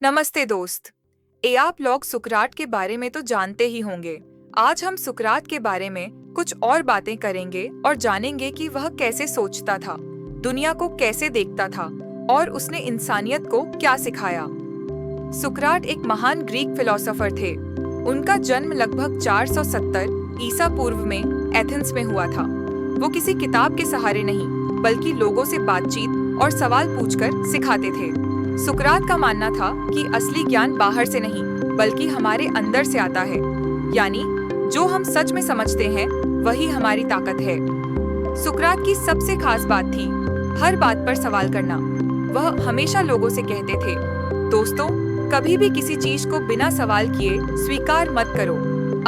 नमस्ते दोस्त। आप लोग सुकरात के बारे में तो जानते ही होंगे। आज हम सुकरात के बारे में कुछ और बातें करेंगे और जानेंगे कि वह कैसे सोचता था, दुनिया को कैसे देखता था और उसने इंसानियत को क्या सिखाया। सुकरात एक महान ग्रीक फिलोसोफर थे। उनका जन्म लगभग 470 ईसा पूर्व में एथेंस में हुआ था। वो किसी किताब के सहारे नहीं, बल्कि लोगों से बातचीत और सवाल पूछकर सिखाते थे। सुकरात का मानना था कि असली ज्ञान बाहर से नहीं, बल्कि हमारे अंदर से आता है। यानी जो हम सच में समझते हैं वही हमारी ताकत है। सुकरात की सबसे खास बात थी हर बात पर सवाल करना। वह हमेशा लोगों से कहते थे, दोस्तों, कभी भी किसी चीज को बिना सवाल किए स्वीकार मत करो।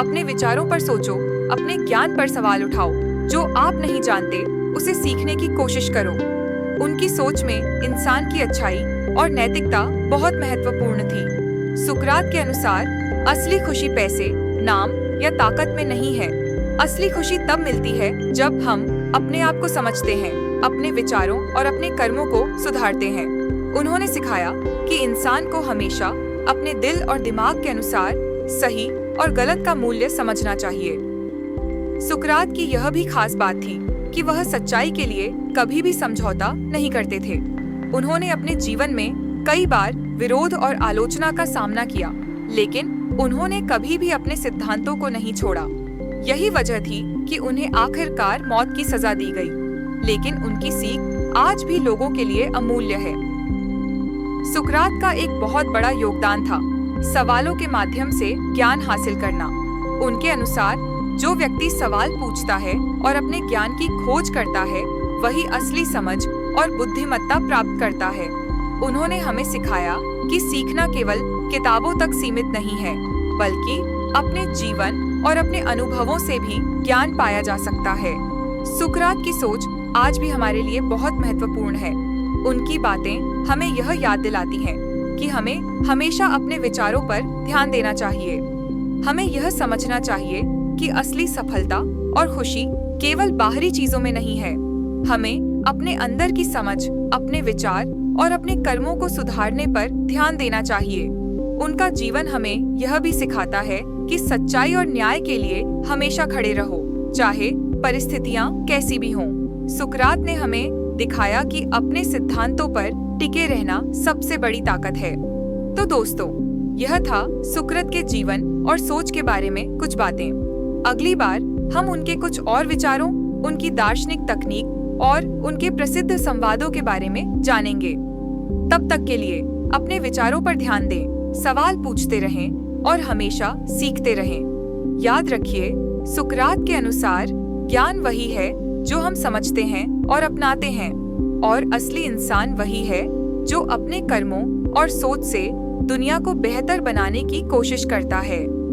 अपने विचारों पर सोचो, अपने ज्ञान पर सवाल उठाओ। जो आप नहीं जानते उसे सीखने की कोशिश करो। उनकी सोच में इंसान की अच्छाई और नैतिकता बहुत महत्वपूर्ण थी। सुकरात के अनुसार असली खुशी पैसे, नाम या ताकत में नहीं है। असली खुशी तब मिलती है जब हम अपने आप को समझते हैं, अपने विचारों और अपने कर्मों को सुधारते हैं। उन्होंने सिखाया कि इंसान को हमेशा अपने दिल और दिमाग के अनुसार सही और गलत का मूल्य समझना चाहिए। सुकरात की यह भी खास बात थी कि वह सच्चाई के लिए कभी भी समझौता नहीं करते थे। उन्होंने अपने जीवन में कई बार विरोध और आलोचना का सामना किया, लेकिन उन्होंने कभी भी अपने सिद्धांतों को नहीं छोड़ा। यही वजह थी कि उन्हें आखिरकार मौत की सजा दी गई, लेकिन उनकी सीख आज भी लोगों के लिए अमूल्य है। सुकरात का एक बहुत बड़ा योगदान था सवालों के माध्यम से ज्ञान हासिल करना। उनके अनुसार जो व्यक्ति सवाल पूछता है और अपने ज्ञान की खोज करता है, वही असली समझ और बुद्धिमत्ता प्राप्त करता है। उन्होंने हमें सिखाया कि सीखना केवल किताबों तक सीमित नहीं है, बल्कि अपने जीवन और अपने अनुभवों से भी ज्ञान पाया जा सकता है। सुकरात की सोच आज भी हमारे लिए बहुत महत्वपूर्ण है। उनकी बातें हमें यह याद दिलाती हैं कि हमें हमेशा अपने विचारों पर ध्यान देना चाहिए। हमें यह समझना चाहिए कि असली सफलता और खुशी केवल बाहरी चीजों में नहीं है। हमें अपने अंदर की समझ, अपने विचार और अपने कर्मों को सुधारने पर ध्यान देना चाहिए। उनका जीवन हमें यह भी सिखाता है कि सच्चाई और न्याय के लिए हमेशा खड़े रहो, चाहे परिस्थितियां कैसी भी हों। सुकरात ने हमें दिखाया कि अपने सिद्धांतों पर टिके रहना सबसे बड़ी ताकत है। तो दोस्तों, यह था सुकरात के जीवन और सोच के बारे में कुछ बातें। अगली बार हम उनके कुछ और विचारों, उनकी दार्शनिक तकनीक और उनके प्रसिद्ध संवादों के बारे में जानेंगे। तब तक के लिए अपने विचारों पर ध्यान दें, सवाल पूछते रहें और हमेशा सीखते रहें। याद रखिए, सुकरात के अनुसार ज्ञान वही है जो हम समझते हैं और अपनाते हैं, और असली इंसान वही है जो अपने कर्मों और सोच से दुनिया को बेहतर बनाने की कोशिश करता है।